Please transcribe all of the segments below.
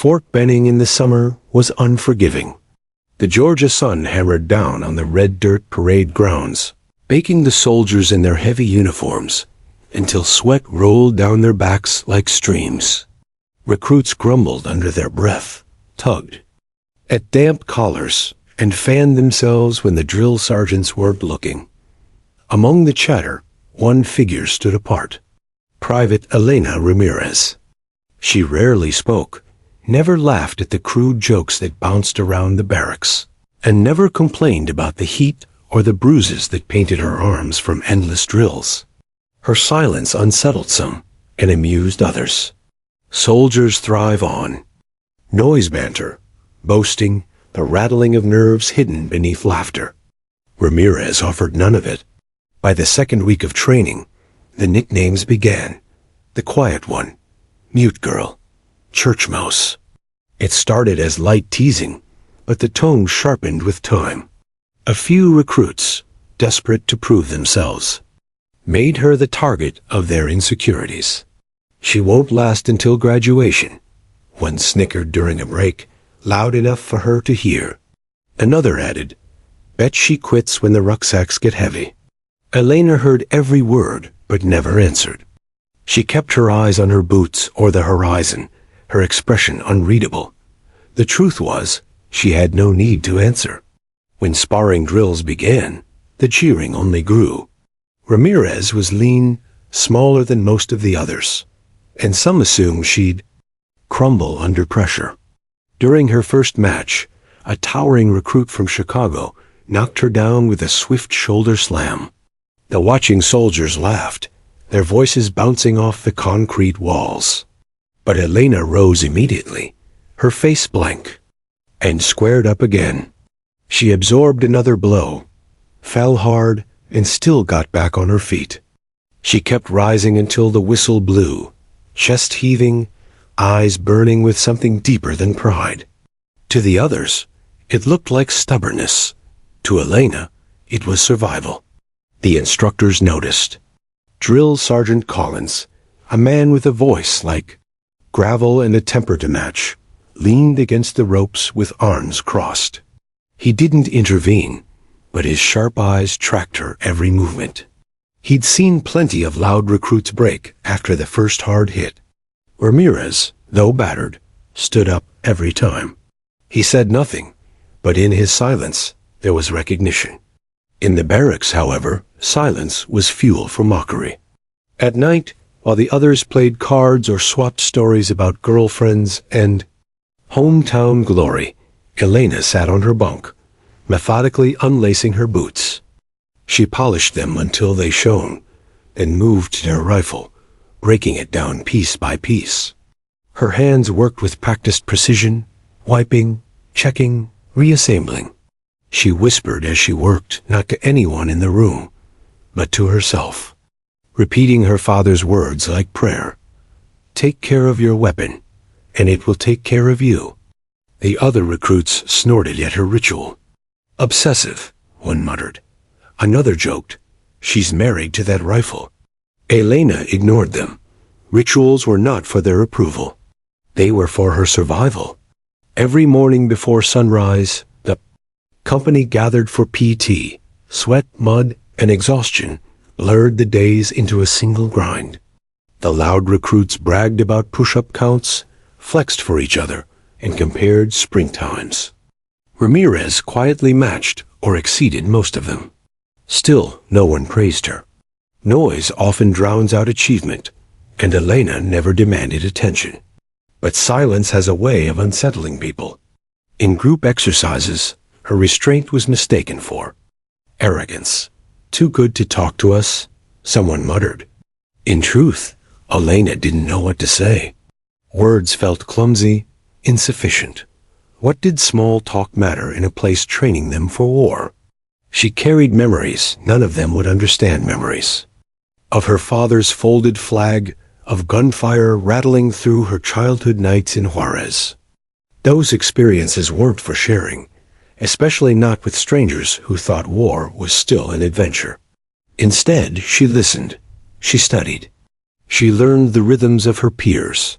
Fort Benning in the summer was unforgiving. The Georgia sun hammered down on the red dirt parade grounds, baking the soldiers in their heavy uniforms until sweat rolled down their backs like streams. Recruits grumbled under their breath, tugged at damp collars, and fanned themselves when the drill sergeants weren't looking. Among the chatter, one figure stood apart. Private Elena Ramirez. She rarely spoke, never laughed at the crude jokes that bounced around the barracks, and never complained about the heat or the bruises that painted her arms from endless drills. Her silence unsettled some and amused others. Soldiers thrive on noise banter, boasting, the rattling of nerves hidden beneath laughter. Ramirez offered none of it. By the second week of training, the nicknames began. The quiet one, mute girl, church mouse. It started as light teasing, but the tone sharpened with time. A few recruits, desperate to prove themselves, made her the target of their insecurities. She won't last until graduation. One snickered during a break, loud enough for her to hear. Another added, bet she quits when the rucksacks get heavy. Elena heard every word, but never answered. She kept her eyes on her boots or the horizon, her expression unreadable. The truth was, she had no need to answer. When sparring drills began, the cheering only grew. Ramirez was lean, smaller than most of the others, and some assumed she'd crumble under pressure. During her first match, a towering recruit from Chicago knocked her down with a swift shoulder slam. The watching soldiers laughed, their voices bouncing off the concrete walls. But Elena rose immediately, her face blank, and squared up again. She absorbed another blow, fell hard, and still got back on her feet. She kept rising until the whistle blew, chest heaving, eyes burning with something deeper than pride. To the others, it looked like stubbornness. To Elena, it was survival. The instructors noticed. Drill Sergeant Collins, a man with a voice like gravel and a temper to match, leaned against the ropes with arms crossed. He didn't intervene, but his sharp eyes tracked her every movement. He'd seen plenty of loud recruits break after the first hard hit. Ramirez, though battered, stood up every time. He said nothing, but in his silence there was recognition. In the barracks, however, silence was fuel for mockery. At night, while the others played cards or swapped stories about girlfriends and hometown glory, Elena sat on her bunk, methodically unlacing her boots. She polished them until they shone, then moved to her rifle, breaking it down piece by piece. Her hands worked with practiced precision, wiping, checking, reassembling. She whispered as she worked, not to anyone in the room, but to herself, repeating her father's words like prayer. Take care of your weapon, and it will take care of you. The other recruits snorted at her ritual. Obsessive, one muttered. Another joked, she's married to that rifle. Elena ignored them. Rituals were not for their approval. They were for her survival. Every morning before sunrise, the company gathered for PT. Sweat, mud, and exhaustion blurred the days into a single grind. The loud recruits bragged about push-up counts, flexed for each other, and compared sprint times. Ramirez quietly matched or exceeded most of them. Still, no one praised her. Noise often drowns out achievement, and Elena never demanded attention. But silence has a way of unsettling people. In group exercises, her restraint was mistaken for arrogance. Too good to talk to us, someone muttered. In truth, Elena didn't know what to say. Words felt clumsy, insufficient. What did small talk matter in a place training them for war? She carried memories, none of them would understand memories. Of her father's folded flag, of gunfire rattling through her childhood nights in Juarez. Those experiences weren't for sharing, especially not with strangers who thought war was still an adventure. Instead, she listened, she studied. She learned the rhythms of her peers,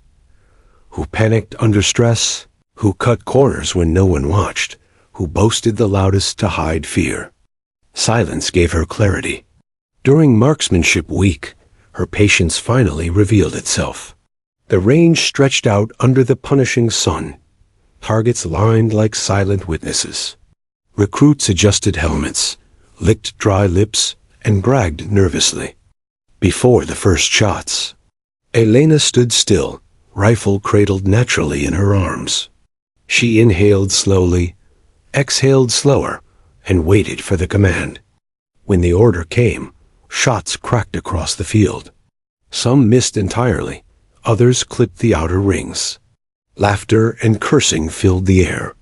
who panicked under stress, who cut corners when no one watched, who boasted the loudest to hide fear. Silence gave her clarity. During Marksmanship Week, her patience finally revealed itself. The range stretched out under the punishing sun, targets lined like silent witnesses. Recruits adjusted helmets, licked dry lips, and bragged nervously. Before the first shots, Elena stood still, rifle cradled naturally in her arms. She inhaled slowly, exhaled slower, and waited for the command. When the order came, shots cracked across the field. Some missed entirely, others clipped the outer rings. Laughter and cursing filled the air.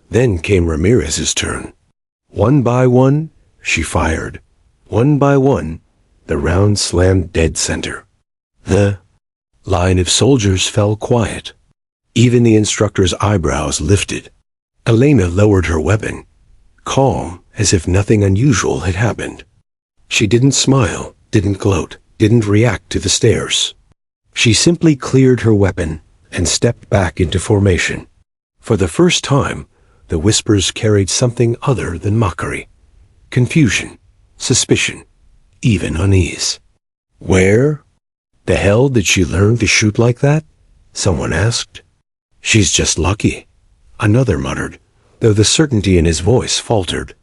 Then came Ramirez's turn. One by one, she fired. One by one, the round slammed dead center. The line of soldiers fell quiet. Even the instructor's eyebrows lifted. Elena lowered her weapon, calm as if nothing unusual had happened. She didn't smile, didn't gloat, didn't react to the stares. She simply cleared her weapon and stepped back into formation. For the first time, the whispers carried something other than mockery. Confusion, suspicion, even unease. Where the hell did she learn to shoot like that? Someone asked. She's just lucky, another muttered, though the certainty in his voice faltered.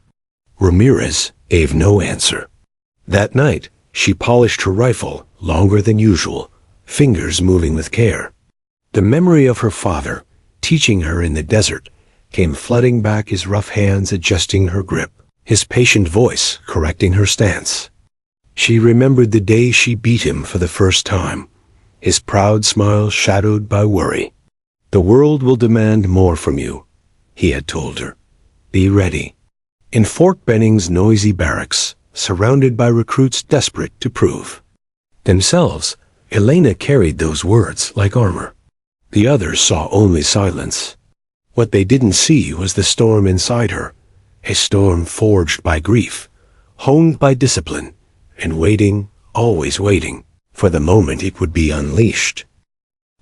Ramirez gave no answer. That night, she polished her rifle longer than usual, fingers moving with care. The memory of her father, teaching her in the desert, came flooding back, his rough hands adjusting her grip, his patient voice correcting her stance. She remembered the day she beat him for the first time, his proud smile shadowed by worry. The world will demand more from you, he had told her. Be ready. In Fort Benning's noisy barracks, surrounded by recruits desperate to prove themselves, Elena carried those words like armor. The others saw only silence. What they didn't see was the storm inside her, a storm forged by grief, honed by discipline, and waiting, always waiting, for the moment it would be unleashed.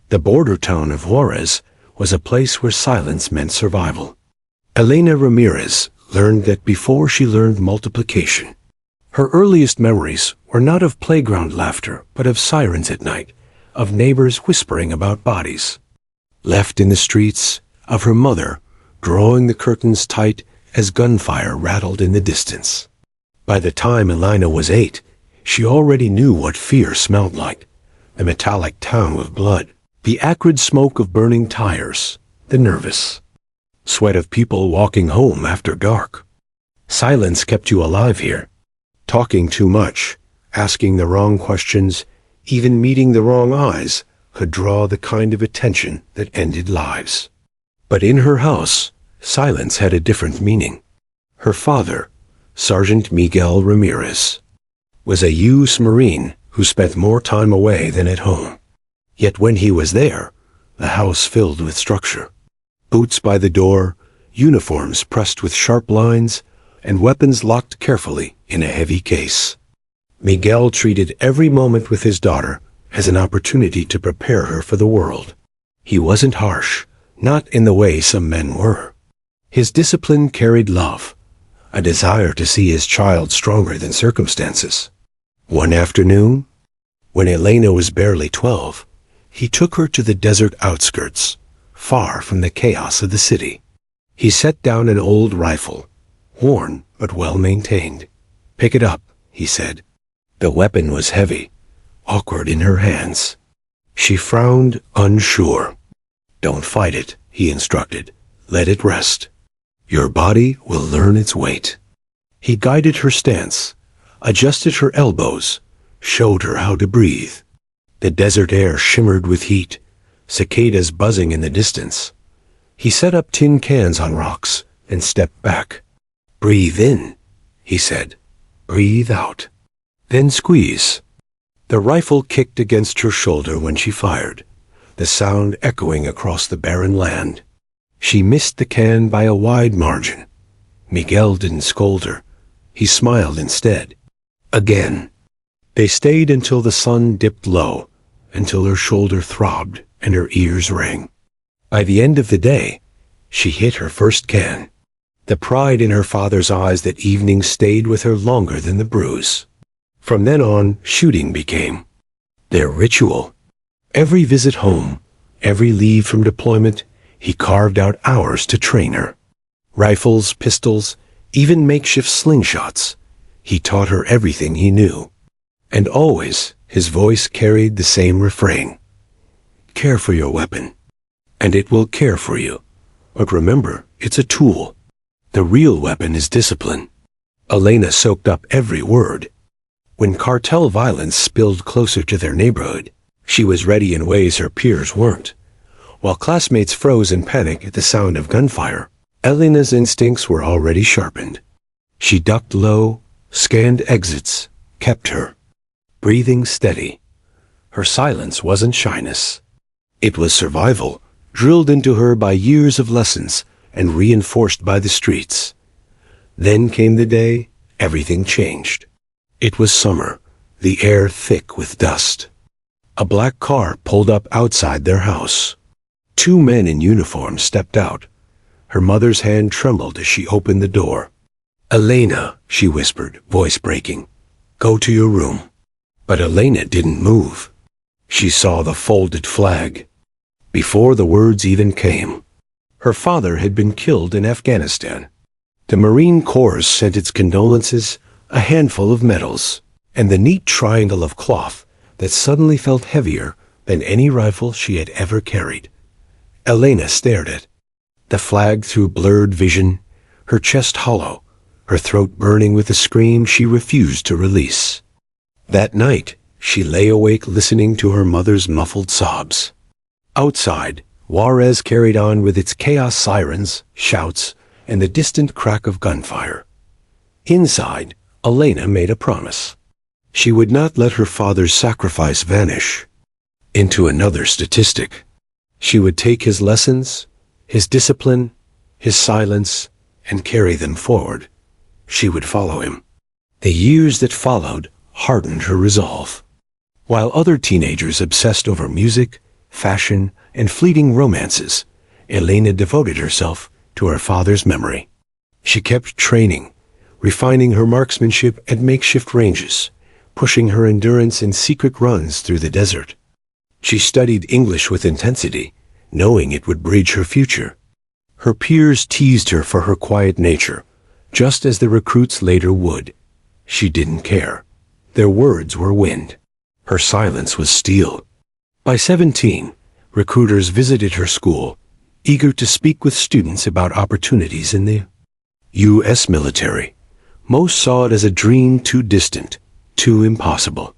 The border town of Juarez was a place where silence meant survival. Elena Ramirez learned that before she learned multiplication. Her earliest memories were not of playground laughter, but of sirens at night, of neighbors whispering about bodies left in the streets, of her mother drawing the curtains tight as gunfire rattled in the distance. By the time Elena was 8, she already knew what fear smelled like: the metallic tang of blood, the acrid smoke of burning tires, the nervous sweat of people walking home after dark. Silence kept you alive here. Talking too much, asking the wrong questions, even meeting the wrong eyes, could draw the kind of attention that ended lives. But in her house, silence had a different meaning. Her father, Sergeant Miguel Ramirez, was a U.S. Marine who spent more time away than at home. Yet when he was there, the house filled with structure. Boots by the door, uniforms pressed with sharp lines, and weapons locked carefully in a heavy case. Miguel treated every moment with his daughter as an opportunity to prepare her for the world. He wasn't harsh, not in the way some men were. His discipline carried love, a desire to see his child stronger than circumstances. One afternoon, when Elena was barely 12, he took her to the desert outskirts, far from the chaos of the city. He set down an old rifle, worn but well-maintained. "Pick it up," he said. The weapon was heavy, awkward in her hands. She frowned, unsure. "Don't fight it," he instructed. "Let it rest. Your body will learn its weight." He guided her stance, adjusted her elbows, showed her how to breathe. The desert air shimmered with heat, cicadas buzzing in the distance. He set up tin cans on rocks and stepped back. "Breathe in," he said. "Breathe out. Then squeeze." The rifle kicked against her shoulder when she fired, the sound echoing across the barren land. She missed the can by a wide margin. Miguel didn't scold her. He smiled instead. Again. They stayed until the sun dipped low, until her shoulder throbbed and her ears rang. By the end of the day, she hit her first can. The pride in her father's eyes that evening stayed with her longer than the bruise. From then on, shooting became their ritual. Every visit home, every leave from deployment, he carved out hours to train her. Rifles, pistols, even makeshift slingshots. He taught her everything he knew. And always, his voice carried the same refrain. Care for your weapon, and it will care for you. But remember, it's a tool. The real weapon is discipline. Elena soaked up every word. When cartel violence spilled closer to their neighborhood, she was ready in ways her peers weren't. While classmates froze in panic at the sound of gunfire, Elena's instincts were already sharpened. She ducked low, scanned exits, kept her breathing steady. Her silence wasn't shyness. It was survival, drilled into her by years of lessons and reinforced by the streets. Then came the day everything changed. It was summer, the air thick with dust. A black car pulled up outside their house. Two men in uniform stepped out. Her mother's hand trembled as she opened the door. Elena, she whispered, voice breaking. Go to your room. But Elena didn't move. She saw the folded flag. Before the words even came, her father had been killed in Afghanistan. The Marine Corps sent its condolences, a handful of medals, and the neat triangle of cloth that suddenly felt heavier than any rifle she had ever carried. Elena stared at the flag through blurred vision, her chest hollow, her throat burning with a scream she refused to release. That night, she lay awake listening to her mother's muffled sobs. Outside, Juarez carried on with its chaos sirens, shouts, and the distant crack of gunfire. Inside, Elena made a promise. She would not let her father's sacrifice vanish into another statistic. She would take his lessons, his discipline, his silence, and carry them forward. She would follow him. The years that followed hardened her resolve. While other teenagers obsessed over music, fashion, and fleeting romances, Elena devoted herself to her father's memory. She kept training, refining her marksmanship at makeshift ranges, pushing her endurance in secret runs through the desert. She studied English with intensity, knowing it would bridge her future. Her peers teased her for her quiet nature, just as the recruits later would. She didn't care. Their words were wind. Her silence was steel. By 17, recruiters visited her school, eager to speak with students about opportunities in the U.S. military. Most saw it as a dream too distant, too impossible.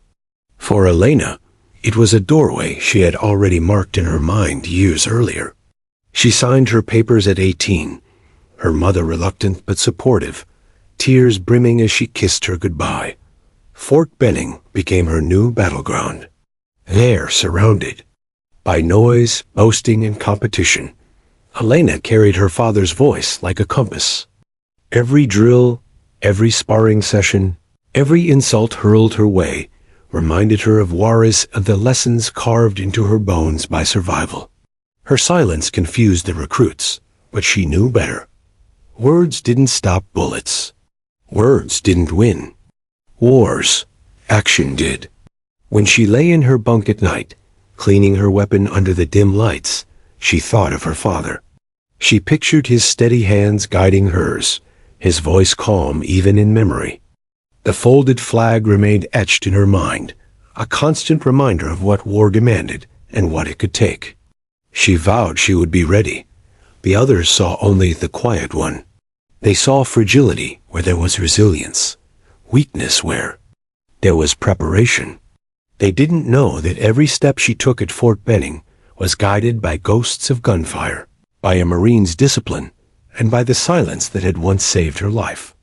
For Elena, it was a doorway she had already marked in her mind years earlier. She signed her papers at 18, her mother reluctant but supportive, tears brimming as she kissed her goodbye. Fort Benning became her new battleground. There, surrounded by noise, boasting, and competition, Elena carried her father's voice like a compass. Every drill, every sparring session, every insult hurled her way reminded her of Juarez, of the lessons carved into her bones by survival. Her silence confused the recruits, but she knew better. Words didn't stop bullets. Words didn't win wars. Action did. When she lay in her bunk at night, cleaning her weapon under the dim lights, she thought of her father. She pictured his steady hands guiding hers, his voice calm even in memory. The folded flag remained etched in her mind, a constant reminder of what war demanded and what it could take. She vowed she would be ready. The others saw only the quiet one. They saw fragility where there was resilience, weakness where there was preparation. They didn't know that every step she took at Fort Benning was guided by ghosts of gunfire, by a Marine's discipline, and by the silence that had once saved her life.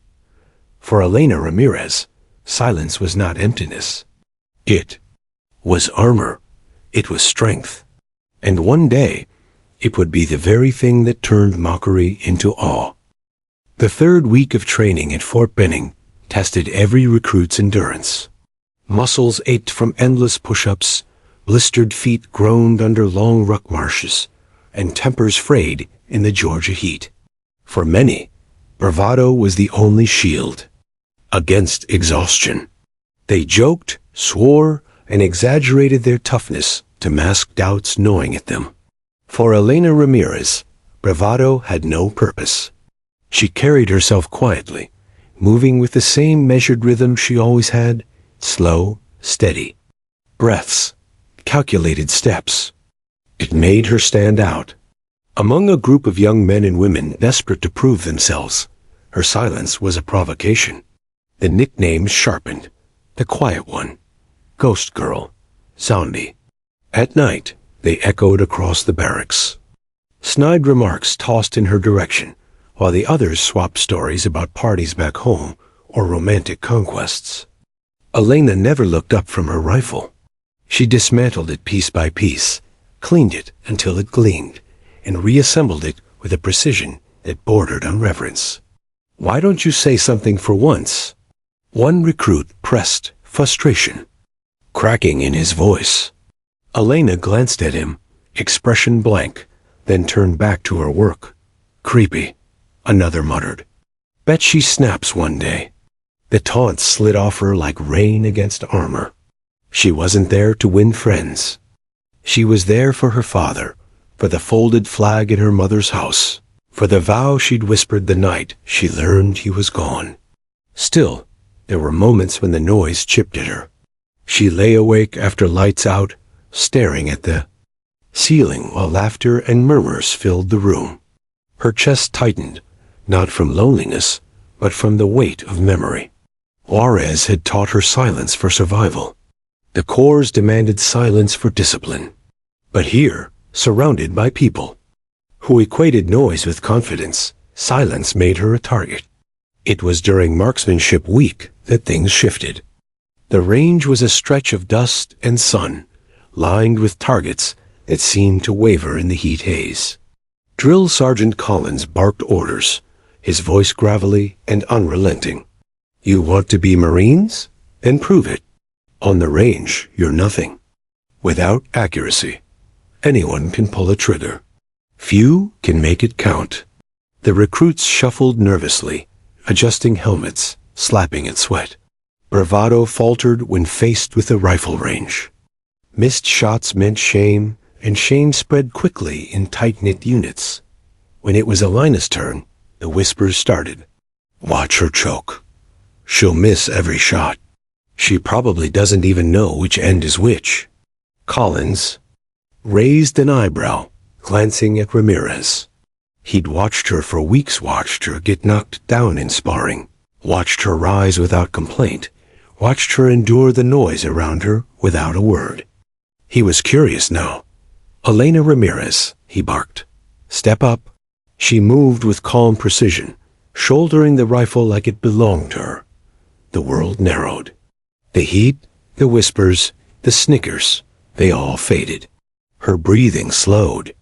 For Elena Ramirez, silence was not emptiness. It was armor. It was strength. And one day, it would be the very thing that turned mockery into awe. The third week of training at Fort Benning tested every recruit's endurance. Muscles ached from endless push-ups, blistered feet groaned under long ruck marches, and tempers frayed in the Georgia heat. For many, bravado was the only shield against exhaustion. They joked, swore, and exaggerated their toughness to mask doubts gnawing at them. For Elena Ramirez, bravado had no purpose. She carried herself quietly, moving with the same measured rhythm she always had, slow, steady. Breaths, calculated steps. It made her stand out. Among a group of young men and women desperate to prove themselves, her silence was a provocation. The nicknames sharpened. The quiet one, Ghost Girl, Zombie. At night, they echoed across the barracks. Snide remarks tossed in her direction, while the others swapped stories about parties back home or romantic conquests. Elena never looked up from her rifle. She dismantled it piece by piece, cleaned it until it gleamed, and reassembled it with a precision that bordered on reverence. "Why don't you say something for once?" One recruit pressed, frustration cracking in his voice. Elena glanced at him, expression blank, then turned back to her work. "Creepy," another muttered. "Bet she snaps one day." The taunt slid off her like rain against armor. She wasn't there to win friends. She was there for her father, for the folded flag in her mother's house, for the vow she'd whispered the night she learned he was gone. Still, there were moments when the noise chipped at her. She lay awake after lights out, staring at the ceiling while laughter and murmurs filled the room. Her chest tightened, not from loneliness, but from the weight of memory. Juarez had taught her silence for survival. The Corps demanded silence for discipline. But here, surrounded by people who equated noise with confidence, silence made her a target. It was during marksmanship week that things shifted. The range was a stretch of dust and sun, lined with targets that seemed to waver in the heat haze. Drill Sergeant Collins barked orders, his voice gravelly and unrelenting. "You want to be Marines? Then prove it. On the range, you're nothing. Without accuracy, anyone can pull a trigger. Few can make it count." The recruits shuffled nervously, adjusting helmets, slapping at sweat. Bravado faltered when faced with a rifle range. Missed shots meant shame, and shame spread quickly in tight-knit units. When it was Elena's turn, the whispers started. "Watch her choke. She'll miss every shot. She probably doesn't even know which end is which." Collins raised an eyebrow, glancing at Ramirez. He'd watched her for weeks, watched her get knocked down in sparring, watched her rise without complaint, watched her endure the noise around her without a word. He was curious now. "Elena Ramirez," he barked. "Step up." She moved with calm precision, shouldering the rifle like it belonged to her. The world narrowed. The heat, the whispers, the snickers, they all faded. Her breathing slowed.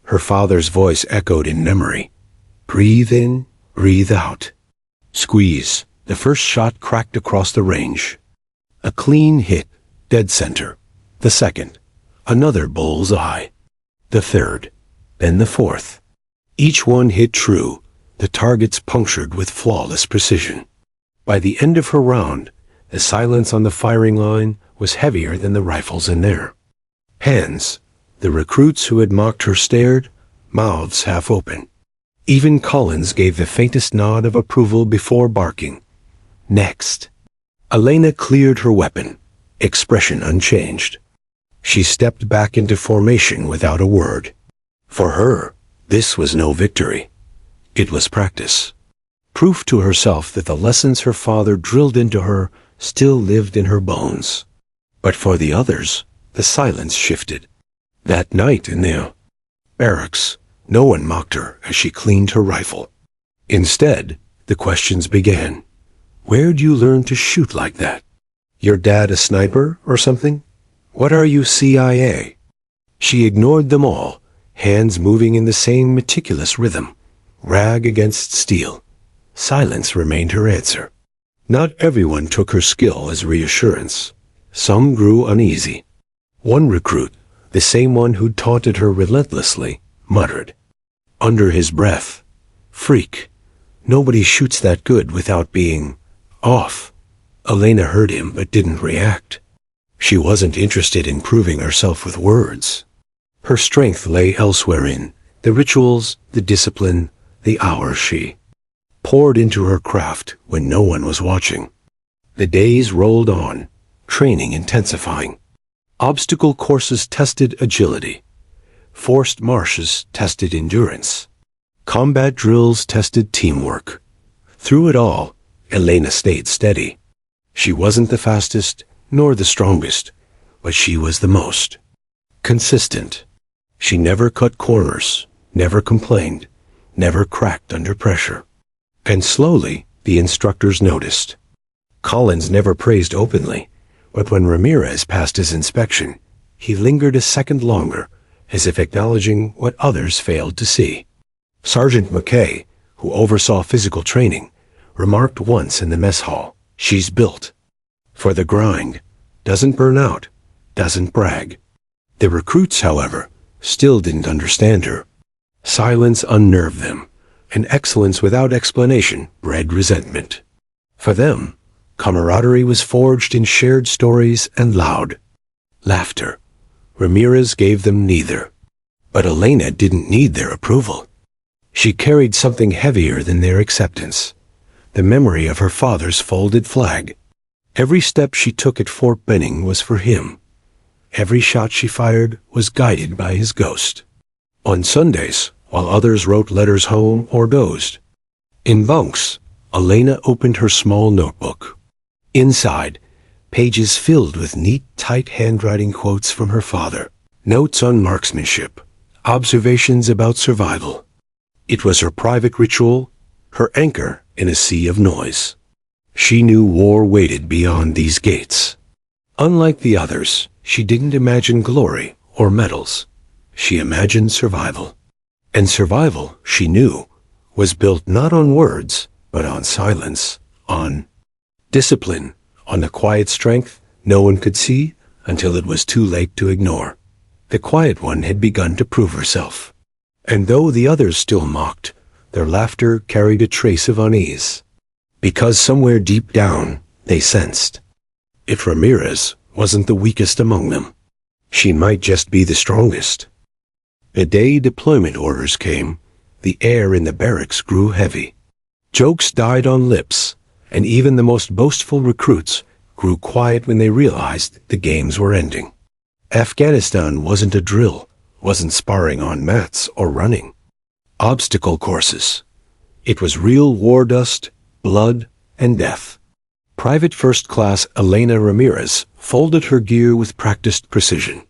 Her father's voice echoed in memory. "Breathe in, breathe out. Squeeze." The first shot cracked across the range. A clean hit, dead center. The second, another bull's eye. The third, then the fourth. Each one hit true, the targets punctured with flawless precision. By the end of her round, the silence on the firing line was heavier than the rifles in there. Hands, the recruits who had mocked her stared, mouths half open. Even Collins gave the faintest nod of approval before barking. "Next." Elena cleared her weapon, expression unchanged. She stepped back into formation without a word. For her, this was no victory. It was practice. Proof to herself that the lessons her father drilled into her still lived in her bones. But for the others, the silence shifted. That night in the barracks, no one mocked her as she cleaned her rifle. Instead, the questions began. "Where'd you learn to shoot like that? Your dad a sniper or something? What are you, CIA?" She ignored them all, hands moving in the same meticulous rhythm, rag against steel. Silence remained her answer. Not everyone took her skill as reassurance. Some grew uneasy. One recruit, the same one who'd taunted her relentlessly, muttered, under his breath, "Freak. Nobody shoots that good without being off." Elena heard him but didn't react. She wasn't interested in proving herself with words. Her strength lay elsewhere in the rituals, the discipline, the hours she poured into her craft when no one was watching. The days rolled on, training intensifying. Obstacle courses tested agility. Forced marshes tested endurance. Combat drills tested teamwork. Through it all, Elena stayed steady. She wasn't the fastest nor the strongest, but she was the most consistent. She never cut corners, never complained, never cracked under pressure. And slowly, the instructors noticed. Collins never praised openly, but when Ramirez passed his inspection, he lingered a second longer, as if acknowledging what others failed to see. Sergeant McKay, who oversaw physical training, remarked once in the mess hall, "She's built for the grind, doesn't burn out, doesn't brag." The recruits, however, still didn't understand her. Silence unnerved them, and excellence without explanation bred resentment. For them, camaraderie was forged in shared stories and loud laughter. Ramirez gave them neither. But Elena didn't need their approval. She carried something heavier than their acceptance, the memory of her father's folded flag. Every step she took at Fort Benning was for him. Every shot she fired was guided by his ghost. On Sundays, while others wrote letters home or dozed in bunks, Elena opened her small notebook. Inside, pages filled with neat, tight handwriting quotes from her father, notes on marksmanship, observations about survival. It was her private ritual, her anchor in a sea of noise. She knew war waited beyond these gates. Unlike the others, she didn't imagine glory or medals. She imagined survival. And survival, she knew, was built not on words, but on silence, on discipline, on the quiet strength no one could see until it was too late to ignore. The quiet one had begun to prove herself. And though the others still mocked, their laughter carried a trace of unease. Because somewhere deep down, they sensed, if Ramirez wasn't the weakest among them, she might just be the strongest. The day deployment orders came, the air in the barracks grew heavy. Jokes died on lips, and even the most boastful recruits grew quiet when they realized the games were ending. Afghanistan wasn't a drill, wasn't sparring on mats or running obstacle courses. It was real war dust, blood, and death. Private First Class Elena Ramirez folded her gear with practiced precision.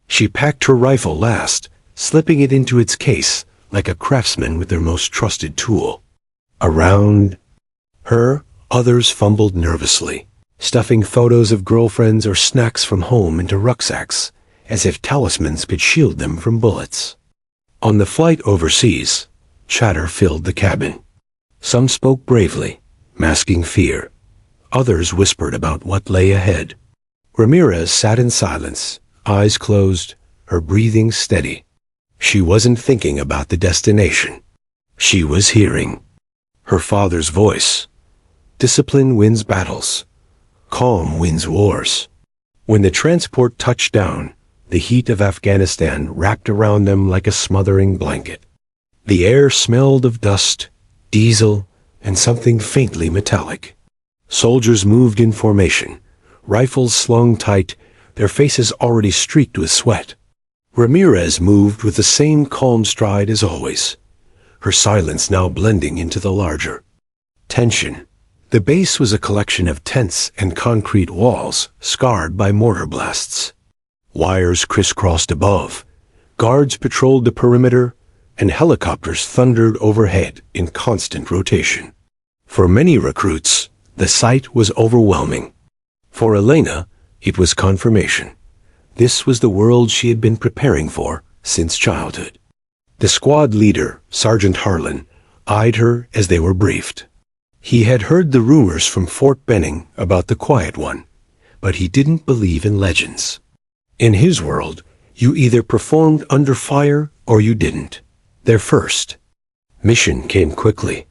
She packed her rifle last, slipping it into its case like a craftsman with their most trusted tool. Around her, others fumbled nervously, stuffing photos of girlfriends or snacks from home into rucksacks, as if talismans could shield them from bullets. On the flight overseas, chatter filled the cabin. Some spoke bravely, masking fear. Others whispered about what lay ahead. Ramirez sat in silence, eyes closed, her breathing steady. She wasn't thinking about the destination. She was hearing her father's voice. Discipline wins battles. Calm wins wars. When the transport touched down, the heat of Afghanistan wrapped around them like a smothering blanket. The air smelled of dust, diesel, and something faintly metallic. Soldiers moved in formation, rifles slung tight, their faces already streaked with sweat. Ramirez moved with the same calm stride as always, her silence now blending into the larger tension. The base was a collection of tents and concrete walls scarred by mortar blasts. Wires crisscrossed above, guards patrolled the perimeter, and helicopters thundered overhead in constant rotation. For many recruits, the sight was overwhelming. For Elena, it was confirmation. This was the world she had been preparing for since childhood. The squad leader, Sergeant Harlan, eyed her as they were briefed. He had heard the rumors from Fort Benning about the Quiet One, but he didn't believe in legends. In his world, You either performed under fire or you didn't. Their first mission came quickly.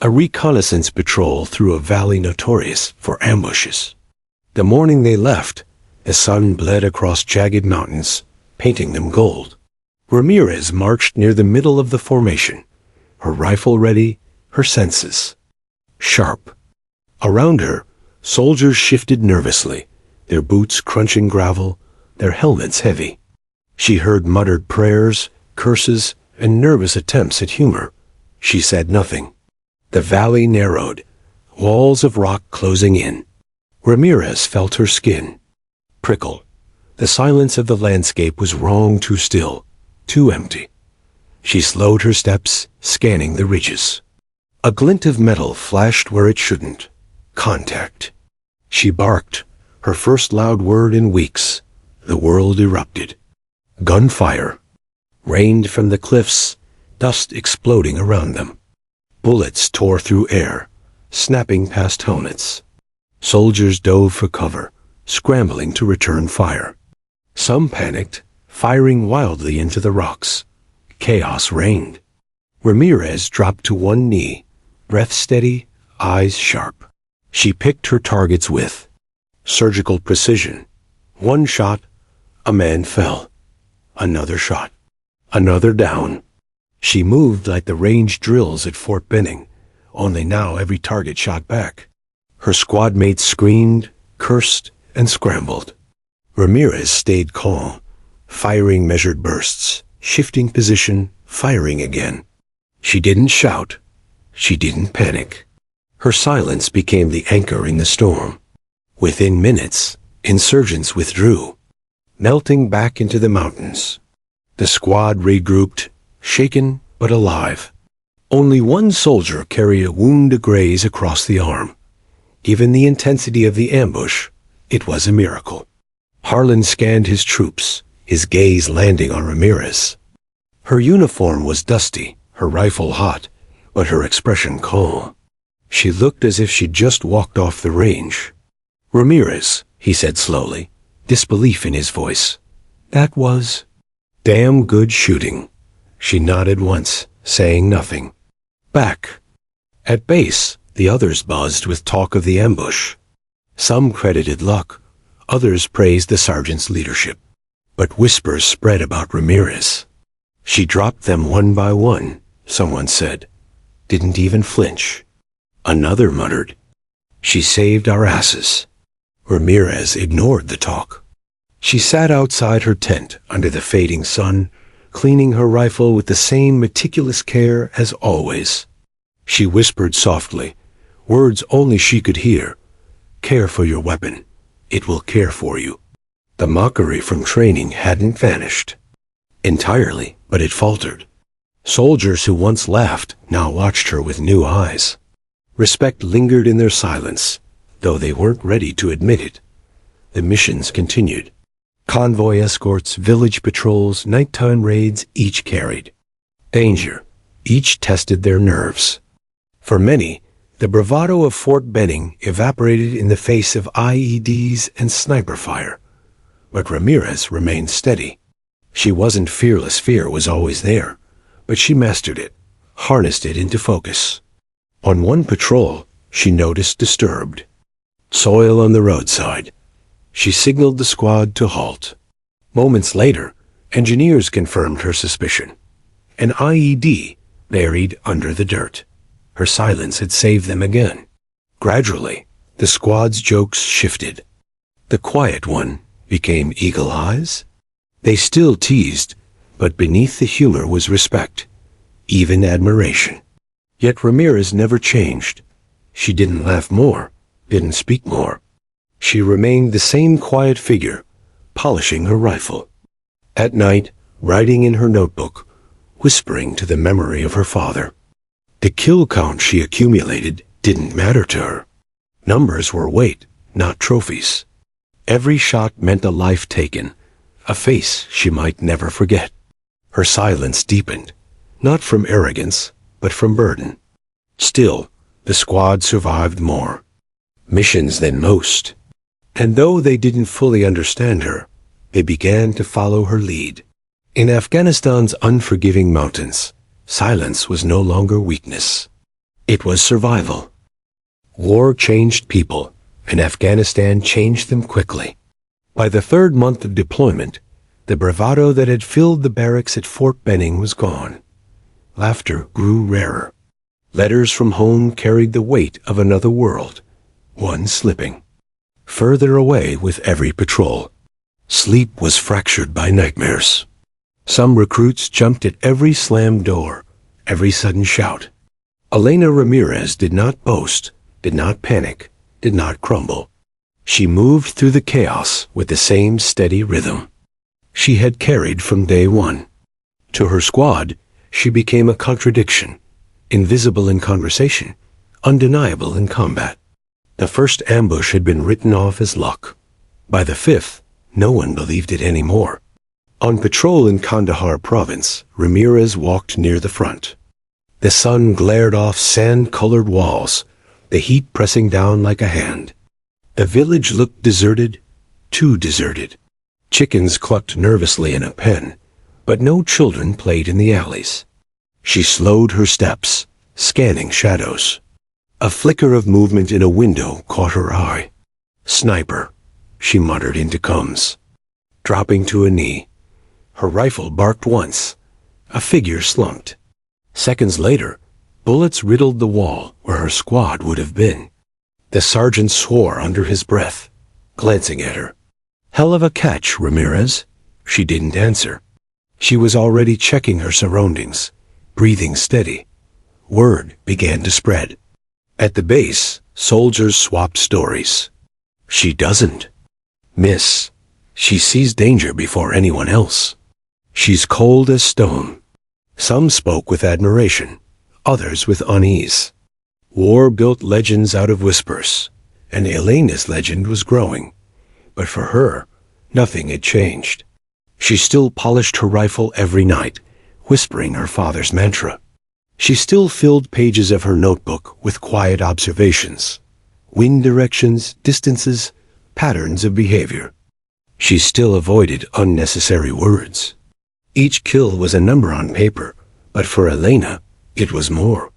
A reconnaissance patrol through a valley notorious for ambushes. The morning they left, the sun bled across jagged mountains, painting them gold. Ramirez marched near the middle of the formation, her rifle ready, her senses sharp. Around her, soldiers shifted nervously, their boots crunching gravel, their helmets heavy. She heard muttered prayers, curses, and nervous attempts at humor. She said nothing. The valley narrowed, walls of rock closing in. Ramirez felt her skin prickle. The silence of the landscape was wrong, too still, too empty. She slowed her steps, scanning the ridges. A glint of metal flashed where it shouldn't. Contact. She barked, her first loud word in weeks. The world erupted. Gunfire rained from the cliffs, dust exploding around them. Bullets tore through air, snapping past helmets. Soldiers dove for cover, scrambling to return fire. Some panicked, firing wildly into the rocks. Chaos reigned. Ramirez dropped to one knee, breath steady, eyes sharp. She picked her targets with surgical precision. One shot, a man fell. Another shot. Another down. She moved like the range drills at Fort Benning, only now every target shot back. Her squad mates screamed, cursed, and scrambled. Ramirez stayed calm, firing measured bursts, shifting position, firing again. She didn't shout. She didn't panic. Her silence became the anchor in the storm. Within minutes, insurgents withdrew, melting back into the mountains. The squad regrouped, shaken but alive. Only one soldier carried a wound to graze across the arm. Given the intensity of the ambush, it was a miracle. Harlan scanned his troops, his gaze landing on Ramirez. Her uniform was dusty, her rifle hot, but her expression calm. She looked as if she'd just walked off the range. "Ramirez," he said slowly, disbelief in his voice. "That was damn good shooting." She nodded once, saying nothing. Back at base, the others buzzed with talk of the ambush. Some credited luck, others praised the sergeant's leadership. But whispers spread about Ramirez. "She dropped them one by one," someone said. "Didn't even flinch." Another muttered, "She saved our asses." Ramirez ignored the talk. She sat outside her tent under the fading sun, cleaning her rifle with the same meticulous care as always. She whispered softly, words only she could hear. "Care for your weapon. It will care for you." The mockery from training hadn't vanished entirely, but it faltered. Soldiers who once laughed now watched her with new eyes. Respect lingered in their silence, though they weren't ready to admit it. The missions continued. Convoy escorts, village patrols, nighttime raids, each carried danger. Each tested their nerves. For many, the bravado of Fort Benning evaporated in the face of IEDs and sniper fire. But Ramirez remained steady. She wasn't fearless, fear was always there, but she mastered it, harnessed it into focus. On one patrol, she noticed disturbed soil on the roadside. She signaled the squad to halt. Moments later, engineers confirmed her suspicion. An IED buried under the dirt. Her silence had saved them again. Gradually, the squad's jokes shifted. The quiet one became eagle eyes. They still teased, but beneath the humor was respect, even admiration. Yet Ramirez never changed. She didn't laugh more, didn't speak more. She remained the same quiet figure, polishing her rifle. At night, writing in her notebook, whispering to the memory of her father. The kill count she accumulated didn't matter to her. Numbers were weight, not trophies. Every shot meant a life taken, a face she might never forget. Her silence deepened, not from arrogance, but from burden. Still, the squad survived more missions than most. And though they didn't fully understand her, They began to follow her lead. In Afghanistan's unforgiving mountains, silence was no longer weakness. It was survival. War changed people, and Afghanistan changed them quickly. By the third month of deployment, the bravado that had filled the barracks at Fort Benning was gone. Laughter grew rarer. Letters from home carried the weight of another world, one slipping further away with every patrol. Sleep was fractured by nightmares. Some recruits jumped at every slammed door, every sudden shout. Elena Ramirez did not boast, did not panic, did not crumble. She moved through the chaos with the same steady rhythm she had carried from day one. To her squad, she became a contradiction, invisible in conversation, undeniable in combat. The first ambush had been written off as luck. By the fifth, no one believed it anymore. On patrol in Kandahar province, Ramirez walked near the front. The sun glared off sand-colored walls, the heat pressing down like a hand. The village looked deserted, too deserted. Chickens clucked nervously in a pen, but no children played in the alleys. She slowed her steps, scanning shadows. A flicker of movement in a window caught her eye. "Sniper," she muttered into combs. Dropping to a knee, her rifle barked once. A figure slumped. Seconds later, bullets riddled the wall where her squad would have been. The sergeant swore under his breath, glancing at her. "Hell of a catch, Ramirez." She didn't answer. She was already checking her surroundings, breathing steady. Word began to spread. At the base, soldiers swapped stories. "She doesn't miss. She sees danger before anyone else. She's cold as stone." Some spoke with admiration, others with unease. War built legends out of whispers, and Elena's legend was growing. But for her, nothing had changed. She still polished her rifle every night, whispering her father's mantra. She still filled pages of her notebook with quiet observations, wind directions, distances, patterns of behavior. She still avoided unnecessary words. Each kill was a number on paper, but for Elena, it was more.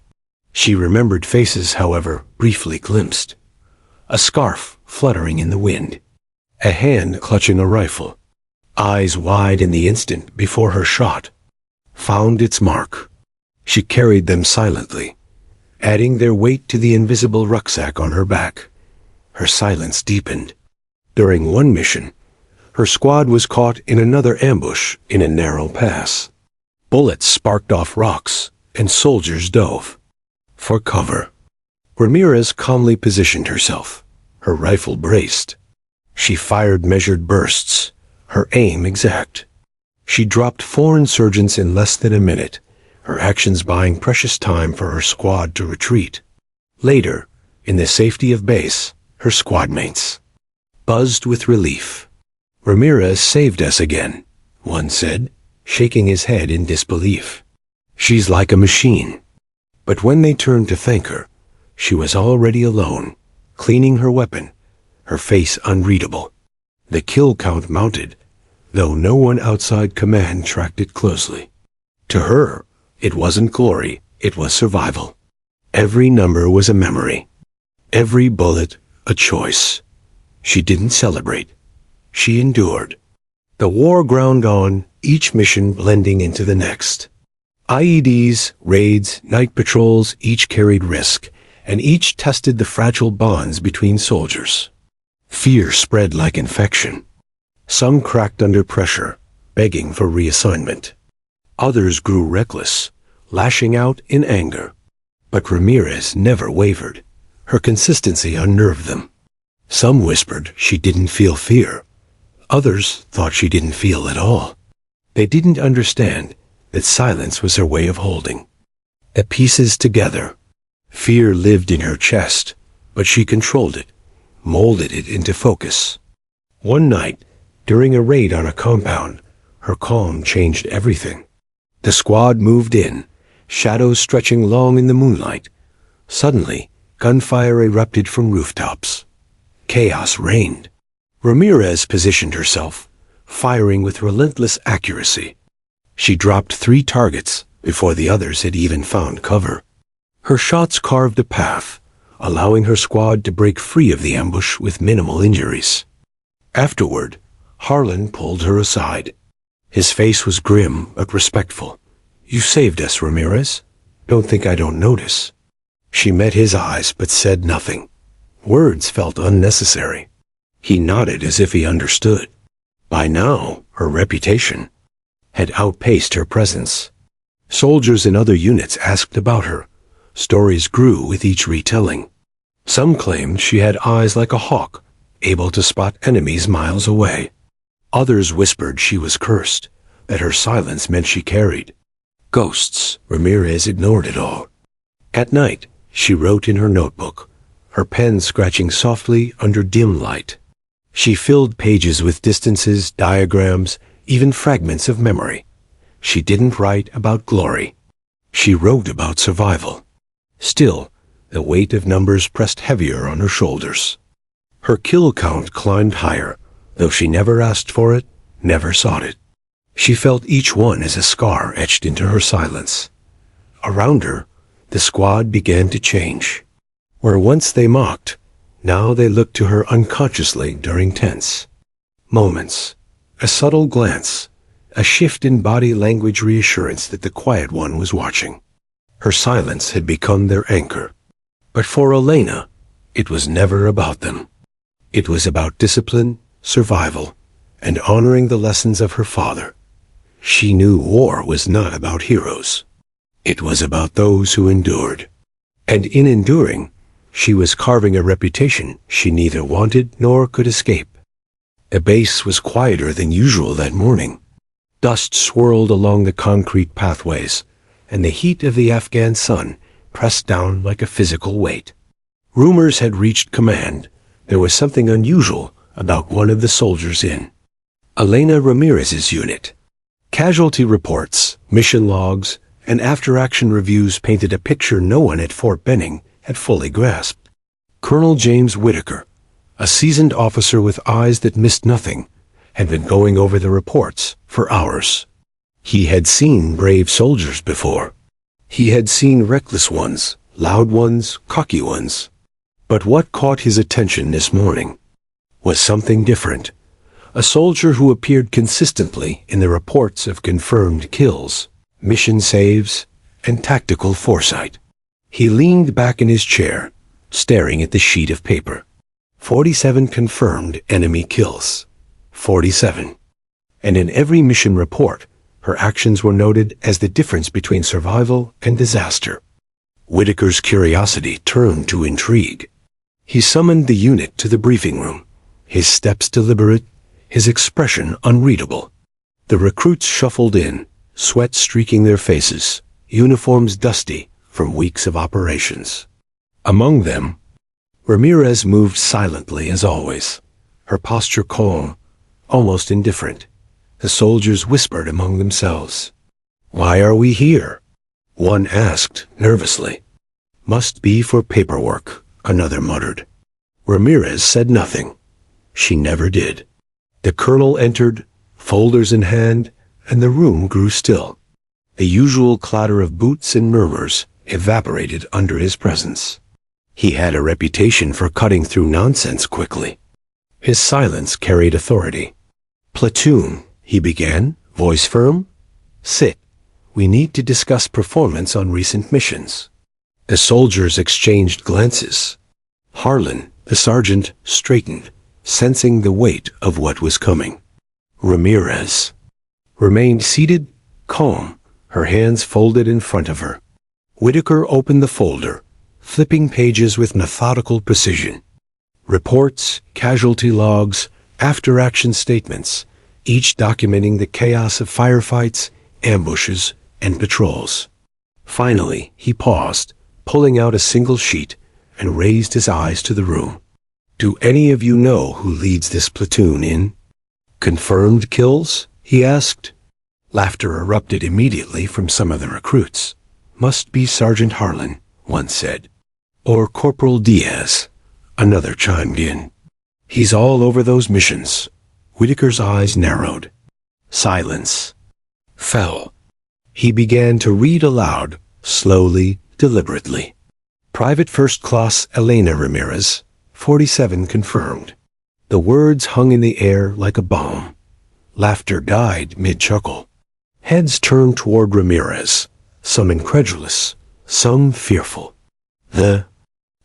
She remembered faces, however, briefly glimpsed. A scarf fluttering in the wind. A hand clutching a rifle. Eyes wide in the instant before her shot. Found its mark. She carried them silently, adding their weight to the invisible rucksack on her back. Her silence deepened. During one mission, her squad was caught in another ambush in a narrow pass. Bullets sparked off rocks, and soldiers dove for cover. Ramirez calmly positioned herself, her rifle braced. She fired measured bursts, her aim exact. She dropped 4 insurgents in less than a minute, her actions buying precious time for her squad to retreat. Later, in the safety of base, her squadmates buzzed with relief. "Ramirez saved us again," one said, shaking his head in disbelief. "She's like a machine." But when they turned to thank her, she was already alone, cleaning her weapon, her face unreadable. The kill count mounted, though no one outside command tracked it closely. To her, it wasn't glory, it was survival. Every number was a memory. Every bullet, a choice. She didn't celebrate. She endured. The war ground on, each mission blending into the next. IEDs, raids, night patrols each carried risk, and each tested the fragile bonds between soldiers. Fear spread like infection. Some cracked under pressure, begging for reassignment. Others grew reckless, lashing out in anger. But Ramirez never wavered. Her consistency unnerved them. Some whispered she didn't feel fear. Others thought she didn't feel at all. They didn't understand that silence was her way of holding the pieces together. Fear lived in her chest, but she controlled it, molded it into focus. One night, during a raid on a compound, her calm changed everything. The squad moved in, shadows stretching long in the moonlight. Suddenly, gunfire erupted from rooftops. Chaos reigned. Ramirez positioned herself, firing with relentless accuracy. She dropped 3 targets before the others had even found cover. Her shots carved a path, allowing her squad to break free of the ambush with minimal injuries. Afterward, Harlan pulled her aside. His face was grim but respectful. "You saved us, Ramirez. Don't think I don't notice." She met his eyes but said nothing. Words felt unnecessary. He nodded as if he understood. By now, her reputation had outpaced her presence. Soldiers in other units asked about her. Stories grew with each retelling. Some claimed she had eyes like a hawk, able to spot enemies miles away. Others whispered she was cursed, that her silence meant she carried ghosts. Ramirez ignored it all. At night, she wrote in her notebook, her pen scratching softly under dim light. She filled pages with distances, diagrams, even fragments of memory. She didn't write about glory. She wrote about survival. Still, the weight of numbers pressed heavier on her shoulders. Her kill count climbed higher, though she never asked for it, never sought it. She felt each one as a scar etched into her silence. Around her, the squad began to change. Where once they mocked, now they looked to her unconsciously during tense moments. A subtle glance, a shift in body language reassurance that the quiet one was watching. Her silence had become their anchor. But for Elena, it was never about them. It was about discipline, survival, and honoring the lessons of her father. She knew war was not about heroes. It was about those who endured. And in enduring, she was carving a reputation she neither wanted nor could escape. The base was quieter than usual that morning. Dust swirled along the concrete pathways, and the heat of the Afghan sun pressed down like a physical weight. Rumors had reached command. There was something unusual about one of the soldiers in Elena Ramirez's unit. Casualty reports, mission logs, and after-action reviews painted a picture no one at Fort Benning had fully grasped. Colonel James Whitaker, a seasoned officer with eyes that missed nothing, had been going over the reports for hours. He had seen brave soldiers before. He had seen reckless ones, loud ones, cocky ones. But what caught his attention this morning was something different. A soldier who appeared consistently in the reports of confirmed kills, mission saves, and tactical foresight. He leaned back in his chair, staring at the sheet of paper. 47 confirmed enemy kills. 47. And in every mission report, her actions were noted as the difference between survival and disaster. Whitaker's curiosity turned to intrigue. He summoned the unit to the briefing room, his steps deliberate, his expression unreadable. The recruits shuffled in, sweat streaking their faces, uniforms dusty from weeks of operations. Among them, Ramirez moved silently as always, her posture calm, almost indifferent. The soldiers whispered among themselves. "Why are we here?" one asked nervously. "Must be for paperwork," another muttered. Ramirez said nothing. She never did. The colonel entered, folders in hand, and the room grew still. The usual clatter of boots and murmurs evaporated under his presence. He had a reputation for cutting through nonsense quickly. His silence carried authority. "Platoon," he began, voice firm. "Sit. We need to discuss performance on recent missions." The soldiers exchanged glances. Harlan, the sergeant, straightened, sensing the weight of what was coming. Ramirez remained seated, calm, her hands folded in front of her. Whitaker opened the folder, flipping pages with methodical precision. Reports, casualty logs, after-action statements, each documenting the chaos of firefights, ambushes, and patrols. Finally, he paused, pulling out a single sheet, and raised his eyes to the room. "Do any of you know who leads this platoon in confirmed kills?" he asked. Laughter erupted immediately from some of the recruits. "Must be Sergeant Harlan," one said. "Or Corporal Diaz," another chimed in. "He's all over those missions." Whitaker's eyes narrowed. Silence fell. He began to read aloud, slowly, deliberately. Private First Class Elena Ramirez, 47 confirmed. The words hung in the air like a bomb. Laughter died mid-chuckle. Heads turned toward Ramirez, some incredulous, some fearful. The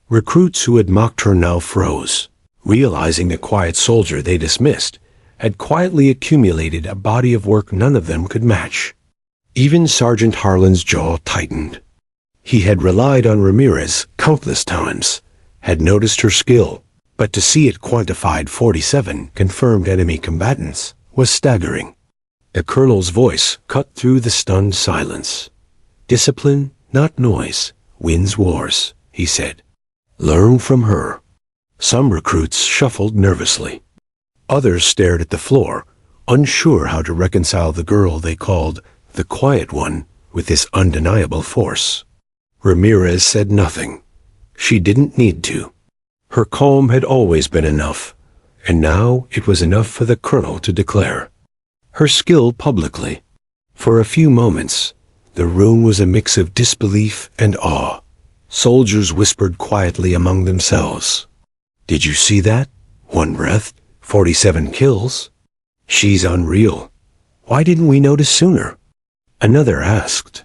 recruits who had mocked her now froze, realizing the quiet soldier they dismissed had quietly accumulated a body of work none of them could match. Even Sergeant Harlan's jaw tightened. He had relied on Ramirez countless times, had noticed her skill, but to see it quantified 47 confirmed enemy combatants was staggering. The colonel's voice cut through the stunned silence. "Discipline, not noise, wins wars," he said. "Learn from her." Some recruits shuffled nervously. Others stared at the floor, unsure how to reconcile the girl they called the quiet one with this undeniable force. Ramirez said nothing. She didn't need to. Her calm had always been enough, and now it was enough for the colonel to declare her skill publicly. For a few moments, the room was a mix of disbelief and awe. Soldiers whispered quietly among themselves. "Did you see that? One breath, 47 kills. She's unreal. Why didn't we notice sooner?" Another asked.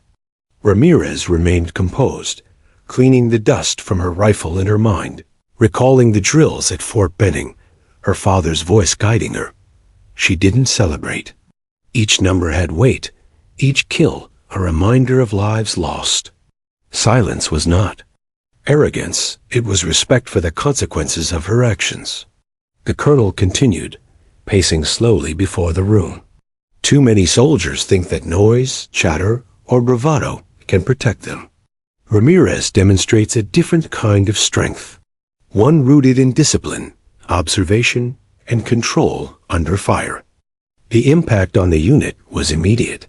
Ramirez remained composed, cleaning the dust from her rifle in her mind, recalling the drills at Fort Benning, her father's voice guiding her. She didn't celebrate. Each number had weight, each kill a reminder of lives lost. Silence was not arrogance, it was respect for the consequences of her actions. The colonel continued, pacing slowly before the room. Too many soldiers think that noise, chatter, or bravado can protect them. Ramirez demonstrates a different kind of strength, one rooted in discipline, observation, and control under fire. The impact on the unit was immediate.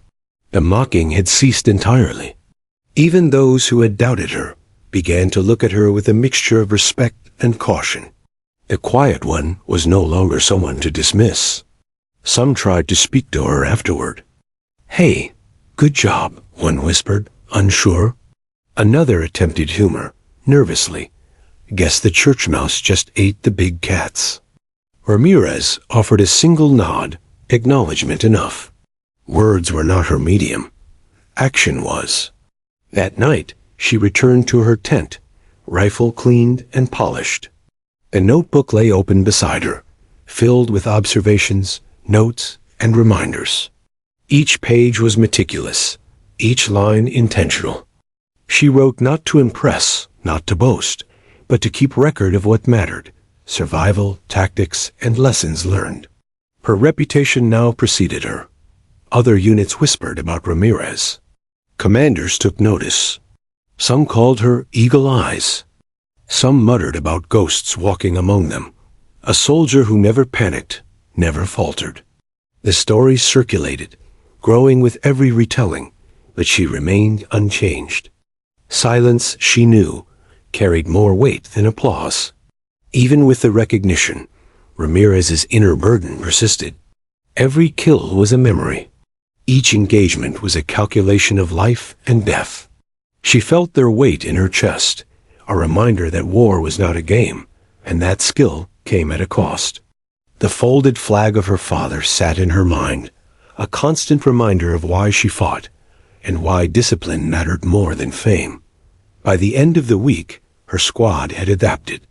The mocking had ceased entirely. Even those who had doubted her began to look at her with a mixture of respect and caution. The quiet one was no longer someone to dismiss. Some tried to speak to her afterward. "Hey, good job," one whispered, unsure. Another attempted humor, nervously. "Guess the church mouse just ate the big cats." Ramirez offered a single nod, acknowledgement enough. Words were not her medium. Action was. That night, she returned to her tent, rifle cleaned and polished. A notebook lay open beside her, filled with observations, notes, and reminders. Each page was meticulous, each line intentional. She wrote not to impress, not to boast, but to keep record of what mattered, survival, tactics, and lessons learned. Her reputation now preceded her. Other units whispered about Ramirez. Commanders took notice. Some called her Eagle Eyes. Some muttered about ghosts walking among them. A soldier who never panicked, never faltered. The story circulated, growing with every retelling, but she remained unchanged. Silence, she knew, carried more weight than applause. Even with the recognition, Ramirez's inner burden persisted. Every kill was a memory. Each engagement was a calculation of life and death. She felt their weight in her chest, a reminder that war was not a game, and that skill came at a cost. The folded flag of her father sat in her mind, a constant reminder of why she fought, and why discipline mattered more than fame. By the end of the week, her squad had adapted.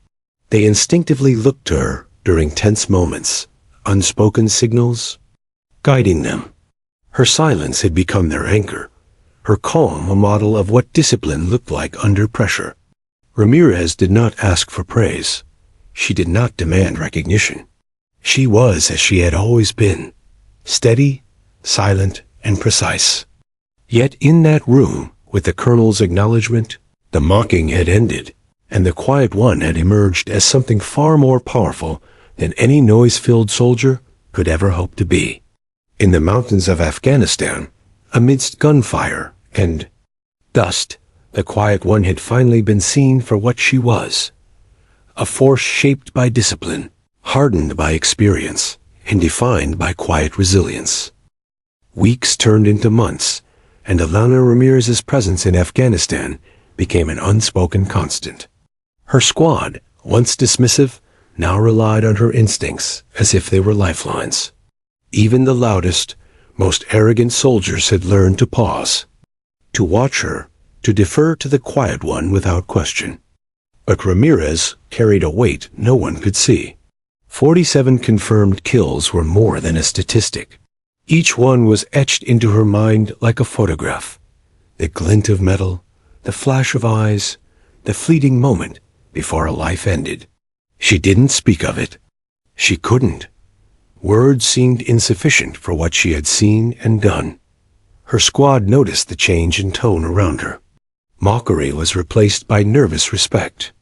They instinctively looked to her during tense moments, unspoken signals, guiding them. Her silence had become their anchor, her calm a model of what discipline looked like under pressure. Ramirez did not ask for praise. She did not demand recognition. She was as she had always been, steady, silent, and precise. Yet in that room, with the colonel's acknowledgement, the mocking had ended, and the quiet one had emerged as something far more powerful than any noise-filled soldier could ever hope to be. In the mountains of Afghanistan, amidst gunfire and dust, the quiet one had finally been seen for what she was. A force shaped by discipline, hardened by experience, and defined by quiet resilience. Weeks turned into months, and Alana Ramirez's presence in Afghanistan became an unspoken constant. Her squad, once dismissive, now relied on her instincts as if they were lifelines. Even the loudest, most arrogant soldiers had learned to pause, to watch her, to defer to the quiet one without question. But Ramirez carried a weight no one could see. 47 confirmed kills were more than a statistic. Each one was etched into her mind like a photograph. The glint of metal, the flash of eyes, the fleeting moment before a life ended. She didn't speak of it. She couldn't. Words seemed insufficient for what she had seen and done. Her squad noticed the change in tone around her. Mockery was replaced by nervous respect.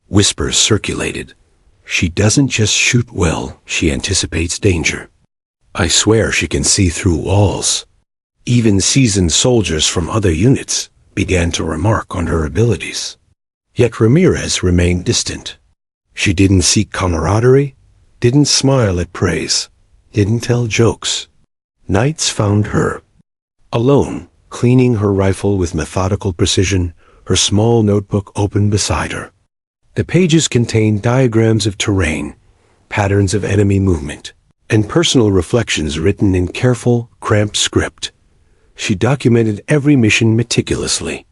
Whispers circulated. She doesn't just shoot well, she anticipates danger. I swear she can see through walls. Even seasoned soldiers from other units began to remark on her abilities. Yet Ramirez remained distant. She didn't seek camaraderie, didn't smile at praise, didn't tell jokes. Nights found her, alone, cleaning her rifle with methodical precision, her small notebook open beside her. The pages contained diagrams of terrain, patterns of enemy movement, and personal reflections written in careful, cramped script. She documented every mission meticulously,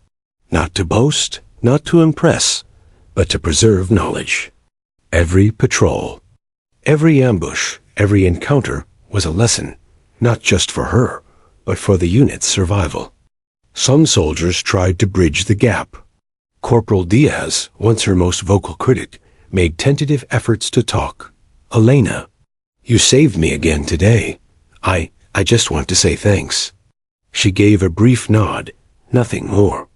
not to boast, not to impress, but to preserve knowledge. Every patrol, every ambush, every encounter was a lesson, not just for her, but for the unit's survival. Some soldiers tried to bridge the gap. Corporal Diaz, once her most vocal critic, made tentative efforts to talk. Elena, you saved me again today. I just want to say thanks. She gave a brief nod, nothing more.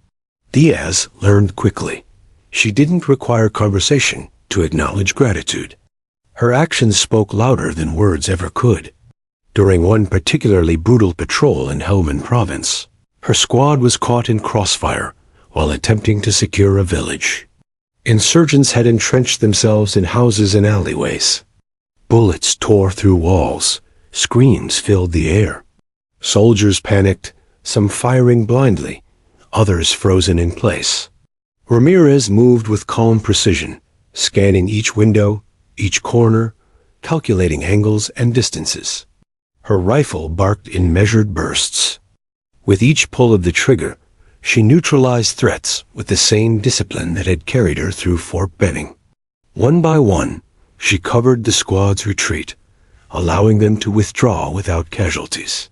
Diaz learned quickly. She didn't require conversation to acknowledge gratitude. Her actions spoke louder than words ever could. During one particularly brutal patrol in Helmand province, her squad was caught in crossfire while attempting to secure a village. Insurgents had entrenched themselves in houses and alleyways. Bullets tore through walls. Screams filled the air. Soldiers panicked, some firing blindly, others frozen in place. Ramirez moved with calm precision, scanning each window, each corner, calculating angles and distances. Her rifle barked in measured bursts. With each pull of the trigger, she neutralized threats with the same discipline that had carried her through Fort Benning. One by one, she covered the squad's retreat, allowing them to withdraw without casualties.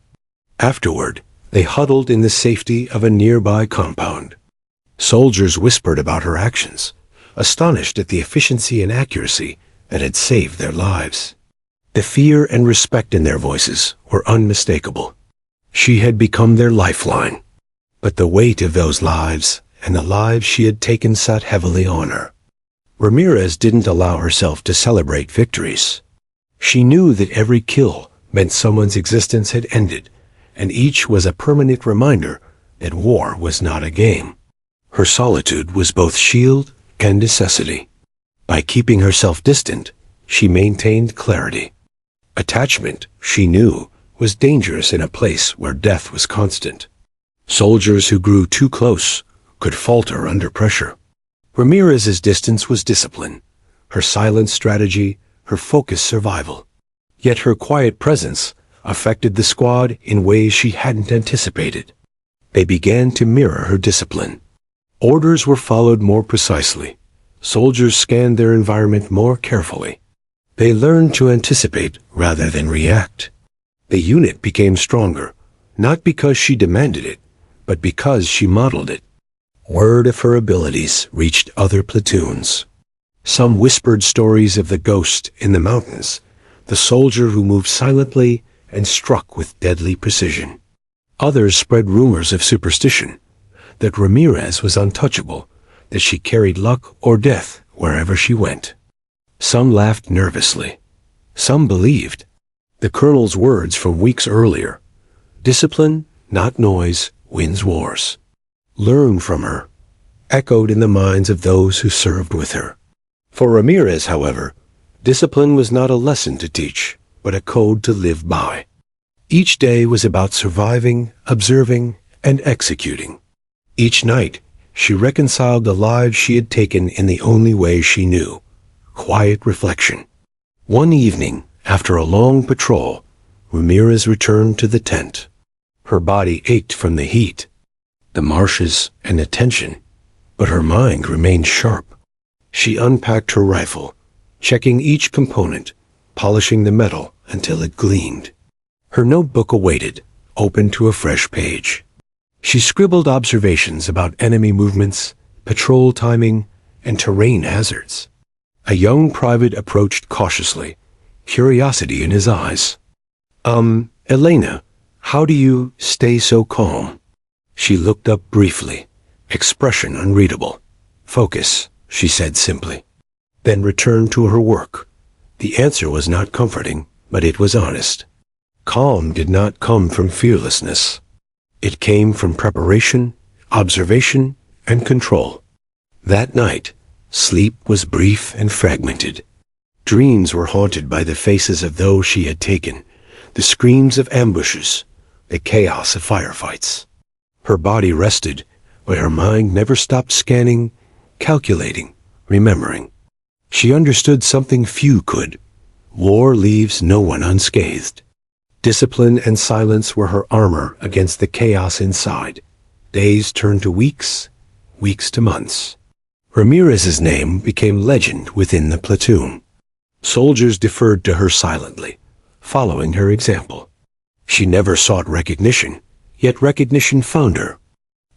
Afterward, they huddled in the safety of a nearby compound. Soldiers whispered about her actions, astonished at the efficiency and accuracy that had saved their lives. The fear and respect in their voices were unmistakable. She had become their lifeline, but the weight of those lives and the lives she had taken sat heavily on her. Ramirez didn't allow herself to celebrate victories. She knew that every kill meant someone's existence had ended, and each was a permanent reminder that war was not a game. Her solitude was both shield and necessity. By keeping herself distant, she maintained clarity. Attachment, she knew, was dangerous in a place where death was constant. Soldiers who grew too close could falter under pressure. Ramirez's distance was discipline, her silent strategy, her focused survival. Yet her quiet presence affected the squad in ways she hadn't anticipated. They began to mirror her discipline. Orders were followed more precisely. Soldiers scanned their environment more carefully. They learned to anticipate rather than react. The unit became stronger, not because she demanded it, but because she modeled it. Word of her abilities reached other platoons. Some whispered stories of the ghost in the mountains, the soldier who moved silently and struck with deadly precision. Others spread rumors of superstition, that Ramirez was untouchable, that she carried luck or death wherever she went. Some laughed nervously. Some believed. The colonel's words from weeks earlier, "Discipline, not noise, wins wars. Learn from her," echoed in the minds of those who served with her. For Ramirez, however, discipline was not a lesson to teach. but a code to live by. Each day was about surviving, observing, and executing. Each night, she reconciled the lives she had taken in the only way she knew: quiet reflection. One evening, after a long patrol, Ramirez returned to the tent. Her body ached from the heat, the marshes, and the tension, but her mind remained sharp. She unpacked her rifle, checking each component, polishing the metal until it gleamed. Her notebook awaited, open to a fresh page. She scribbled observations about enemy movements, patrol timing, and terrain hazards. A young private approached cautiously, curiosity in his eyes. Elena, how do you stay so calm?" She looked up briefly, expression unreadable. "Focus," she said simply, then returned to her work. The answer was not comforting, but it was honest. Calm did not come from fearlessness. It came from preparation, observation, and control. That night, sleep was brief and fragmented. Dreams were haunted by the faces of those she had taken, the screams of ambushes, the chaos of firefights. Her body rested, but her mind never stopped scanning, calculating, remembering. She understood something few could. War leaves no one unscathed. Discipline and silence were her armor against the chaos inside. Days turned to weeks, weeks to months. Ramirez's name became legend within the platoon. Soldiers deferred to her silently, following her example. She never sought recognition, yet recognition found her.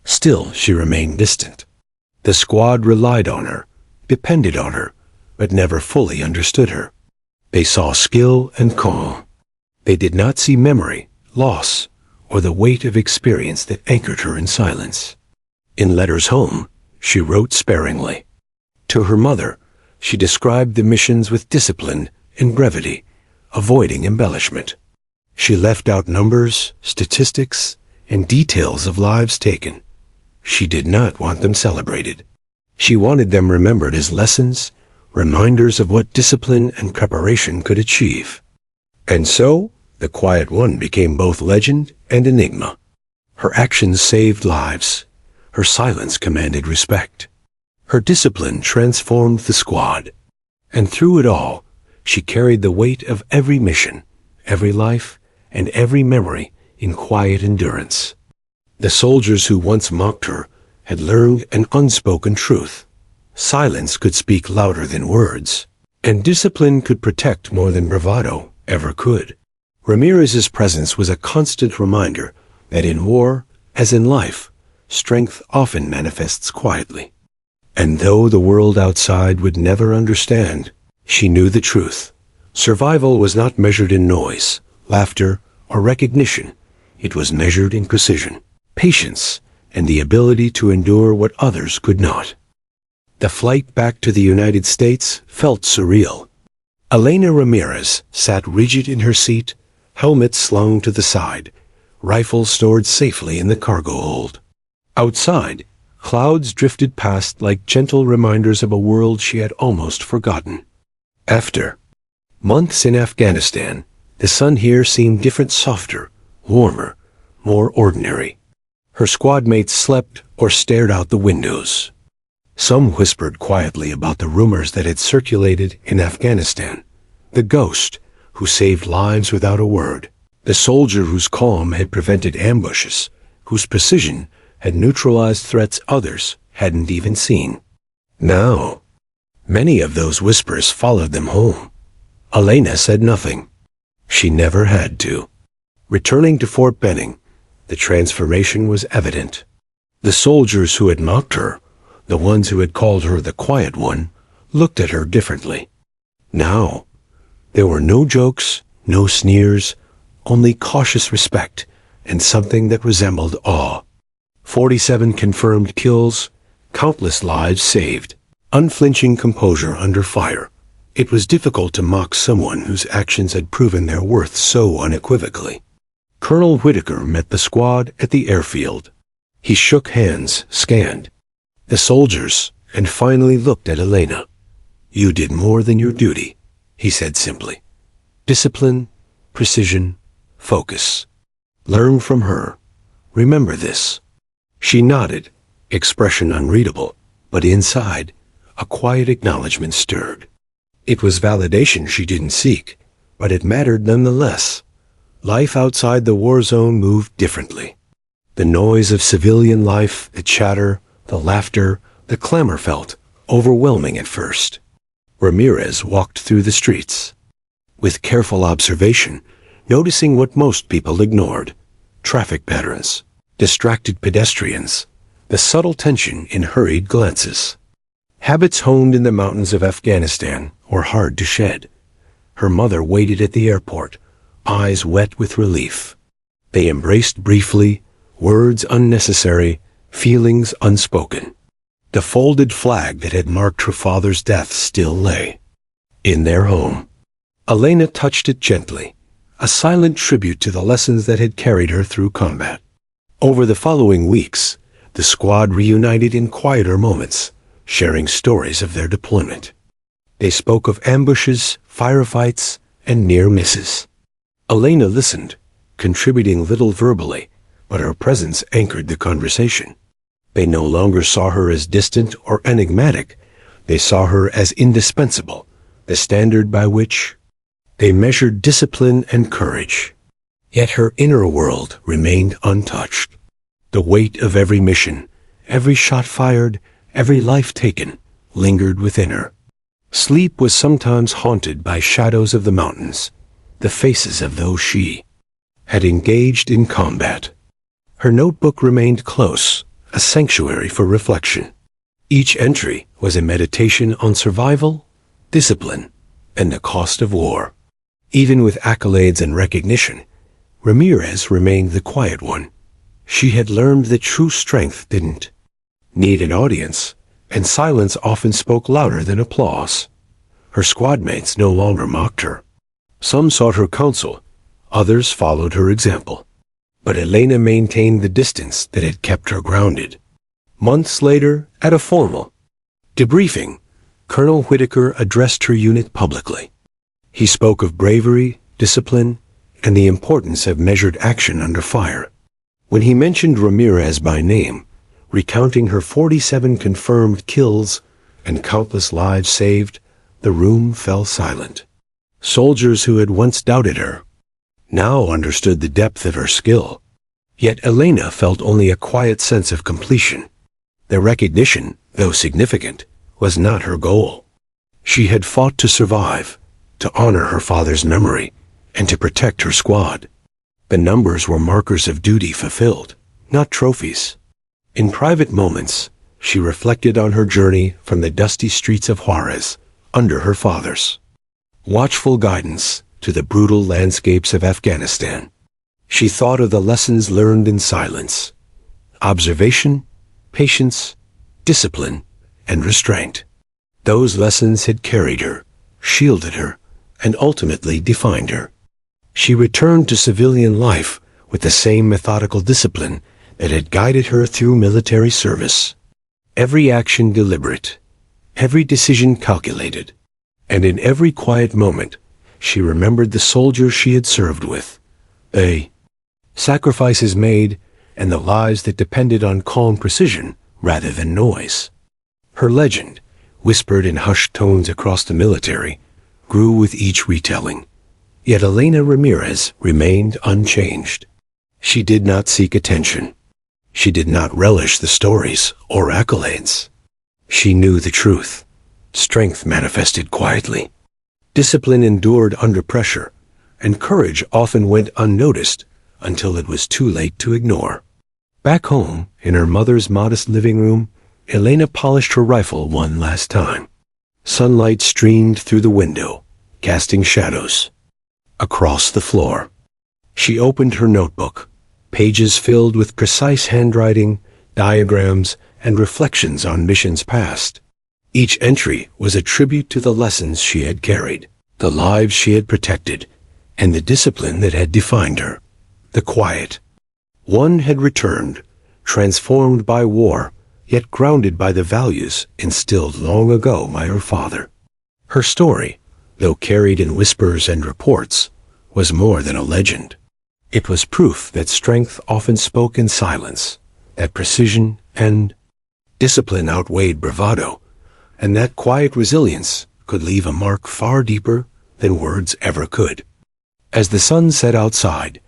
Still, she remained distant. The squad relied on her, depended on her, but never fully understood her. They saw skill and calm. They did not see memory, loss, or the weight of experience that anchored her in silence. In letters home, she wrote sparingly. To her mother, she described the missions with discipline and brevity, avoiding embellishment. She left out numbers, statistics, and details of lives taken. She did not want them celebrated. She wanted them remembered as lessons, reminders of what discipline and preparation could achieve. And so, the Quiet One became both legend and enigma. Her actions saved lives. Her silence commanded respect. Her discipline transformed the squad. And through it all, she carried the weight of every mission, every life, and every memory in quiet endurance. The soldiers who once mocked her had learned an unspoken truth. Silence could speak louder than words, and discipline could protect more than bravado ever could. Ramirez's presence was a constant reminder that in war, as in life, strength often manifests quietly. And though the world outside would never understand, she knew the truth. Survival was not measured in noise, laughter, or recognition. It was measured in precision, patience, and the ability to endure what others could not. The flight back to the United States felt surreal. Elena Ramirez sat rigid in her seat, helmet slung to the side, rifle stored safely in the cargo hold. Outside, clouds drifted past like gentle reminders of a world she had almost forgotten. After months in Afghanistan, the sun here seemed different, softer, warmer, more ordinary. Her squad mates slept or stared out the windows. Some whispered quietly about the rumors that had circulated in Afghanistan. The ghost who saved lives without a word. The soldier whose calm had prevented ambushes, whose precision had neutralized threats others hadn't even seen. Now, many of those whispers followed them home. Elena said nothing. She never had to. Returning to Fort Benning, the transformation was evident. The soldiers who had mocked her, the ones who had called her the Quiet One, looked at her differently. Now, there were no jokes, no sneers, only cautious respect and something that resembled awe. 47 confirmed kills, countless lives saved, unflinching composure under fire. It was difficult to mock someone whose actions had proven their worth so unequivocally. Colonel Whitaker met the squad at the airfield. He shook hands, scanned the soldiers, and finally looked at Elena. "You did more than your duty," he said simply. "Discipline, precision, focus. Learn from her. Remember this. She nodded, expression unreadable, but inside, a quiet acknowledgement stirred. It was validation she didn't seek, but it mattered nonetheless. Life outside the war zone moved differently. The noise of civilian life, the chatter, the laughter, the clamor felt overwhelming at first. Ramirez walked through the streets. With careful observation, noticing what most people ignored: traffic patterns, distracted pedestrians, the subtle tension in hurried glances. Habits honed in the mountains of Afghanistan were hard to shed. Her mother waited at the airport, eyes wet with relief. They embraced briefly, words unnecessary, feelings unspoken. The folded flag that had marked her father's death still lay in their home. Elena touched it gently, a silent tribute to the lessons that had carried her through combat. Over the following weeks, the squad reunited in quieter moments, sharing stories of their deployment. They spoke of ambushes, firefights, and near misses. Elena listened, contributing little verbally, but her presence anchored the conversation. They no longer saw her as distant or enigmatic. They saw her as indispensable, the standard by which they measured discipline and courage. Yet her inner world remained untouched. The weight of every mission, every shot fired, every life taken, lingered within her. Sleep was sometimes haunted by shadows of the mountains, the faces of those she had engaged in combat. Her notebook remained close, a sanctuary for reflection. Each entry was a meditation on survival, discipline, and the cost of war. Even with accolades and recognition, Ramirez remained the quiet one. She had learned that true strength didn't need an audience, and silence often spoke louder than applause. Her squadmates no longer mocked her. Some sought her counsel, others followed her example. But Elena maintained the distance that had kept her grounded. Months later, at a formal debriefing, Colonel Whitaker addressed her unit publicly. He spoke of bravery, discipline, and the importance of measured action under fire. When he mentioned Ramirez by name, recounting her 47 confirmed kills and countless lives saved, the room fell silent. Soldiers who had once doubted her now understood the depth of her skill. Yet Elena felt only a quiet sense of completion. The recognition, though significant, was not her goal. She had fought to survive, to honor her father's memory, and to protect her squad. The numbers were markers of duty fulfilled, not trophies. In private moments, she reflected on her journey from the dusty streets of Juarez, under her father's watchful guidance, to the brutal landscapes of Afghanistan. She thought of the lessons learned in silence: observation, patience, discipline, and restraint. Those lessons had carried her, shielded her, and ultimately defined her. She returned to civilian life with the same methodical discipline that had guided her through military service. Every action deliberate, every decision calculated, and in every quiet moment, she remembered the soldiers she had served with, the sacrifices made, and the lives that depended on calm precision rather than noise. Her legend, whispered in hushed tones across the military, grew with each retelling. Yet Elena Ramirez remained unchanged. She did not seek attention. She did not relish the stories or accolades. She knew the truth. Strength manifested quietly. Discipline endured under pressure, and courage often went unnoticed until it was too late to ignore. Back home, in her mother's modest living room, Elena polished her rifle one last time. Sunlight streamed through the window, casting shadows across the floor. She opened her notebook, pages filled with precise handwriting, diagrams, and reflections on missions past. Each entry was a tribute to the lessons she had carried, the lives she had protected, and the discipline that had defined her. The quiet one had returned, transformed by war, yet grounded by the values instilled long ago by her father. Her story, though carried in whispers and reports, was more than a legend. It was proof that strength often spoke in silence, that precision and discipline outweighed bravado, and that quiet resilience could leave a mark far deeper than words ever could. As the sun set outside,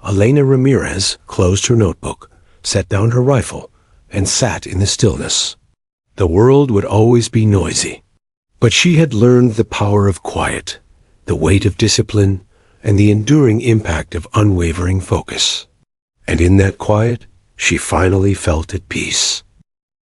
Elena Ramirez closed her notebook, set down her rifle, and sat in the stillness. The world would always be noisy, but she had learned the power of quiet, the weight of discipline, and the enduring impact of unwavering focus. And in that quiet, she finally felt at peace.